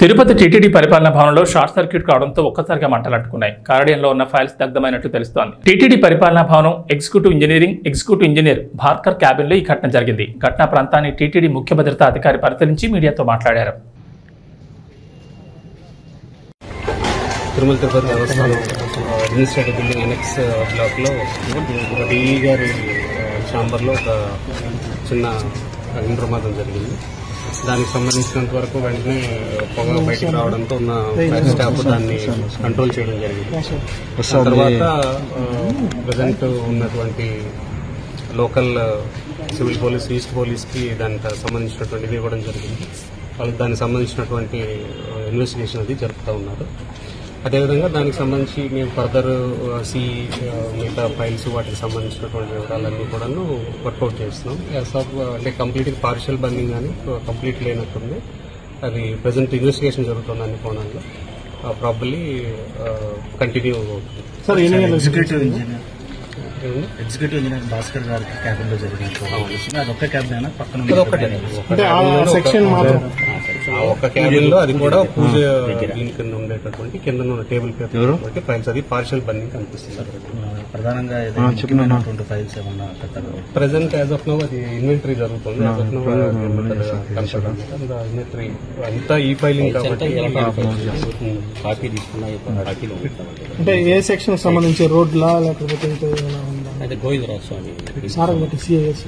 Tirupati TTD పరిపాలనా భవనంలో short circuit కావడంతో ఒక్కసారిగా మంటలంటుకున్నాయి. కారిడార్లో ఉన్న ఫైల్స్ దగ్ధమైనట్టు తెలుస్తోంది. టీటీడీ పరిపాలనా భవనం ఎగ్జిక్యూటివ్ ఇంజనీర్ భార్కర్ క్యాబిన్ లో ఈ ఘటన జరిగింది. ఘటనా ప్రాంతాన్ని టీటీడీ ముఖ్య భద్రతా అధికారి పరిశీలించి మీడియాతో మాట్లాడారు. తిరుమల తిరుపతి దేవస్థానం అడ్మినిస్ట్రేటివ్ బిల్డింగ్ ఎనెక్స్ బ్లాక్లో డిఈ గారి ఛాంబర్లో ఒక చిన్న అగ్ని ప్రమాదం జరిగింది. దానికి సంబంధించినంత వరకు వెంటనే పొగ బయటకు రావడంతో ఉన్న ఫైర్ స్టాఫ్ దాన్ని కంట్రోల్ చేయడం జరిగింది. తర్వాత ప్రజెంట్ ఉన్నటువంటి లోకల్ సివిల్ పోలీస్, ఈస్ట్ పోలీస్కి దానికి సంబంధించినటువంటిది ఇవ్వడం జరిగింది. వాళ్ళకి దానికి సంబంధించినటువంటి ఇన్వెస్టిగేషన్ అది జరుపుతూ ఉన్నారు. అదేవిధంగా దానికి సంబంధించి మేము ఫర్దర్ మిగతా ఫైల్స్ వాటికి సంబంధించినటువంటి వివరాలన్నీ కూడా వర్కౌట్ చేస్తున్నాం. అంటే కంప్లీట్గా పార్షియల్ బర్నింగ్ అని కంప్లీట్ లేనట్టుంది. అది ప్రజెంట్ ఇన్వెస్టిగేషన్ జరుగుతుంది అన్ని కోణాల్లో. ప్రాబబ్లీ కంటిన్యూ అవుతుంది. ఎగ్జిక్యూటివ్ ఇంజనీర్ భాస్కర్ గారి క్యాబిన్ లో జరిగింది. అదొక్క క్యాబిన్ పక్కన ఒక్క క్యాబిన్ లో అది కూడా పూజ దీని కింద ఉండేటటువంటి కింద ఉన్న టేబుల్ పేపర్ ఫైల్స్ అది పార్షియల్ బర్నింగ్ కనిపిస్తుంది. ప్రధానంగా ఫైల్స్ ఏమన్నా ప్రెసెంట్ యాజ్ ఆఫ్ నౌ అది ఇన్వెంటరీ జరుగుతుంది. యాజ్ ఆఫ్ నౌ ఇన్వెంటరీ అంతా ఈ ఫైలింగ్ కాబట్టి కాపీ తీసుకున్నా. అంటే ఏ సెక్షన్ సంబంధించి రోడ్లా లేకపోతే అయితే గోవిందరావు స్వామి సారంగట్టి సిఐఎస్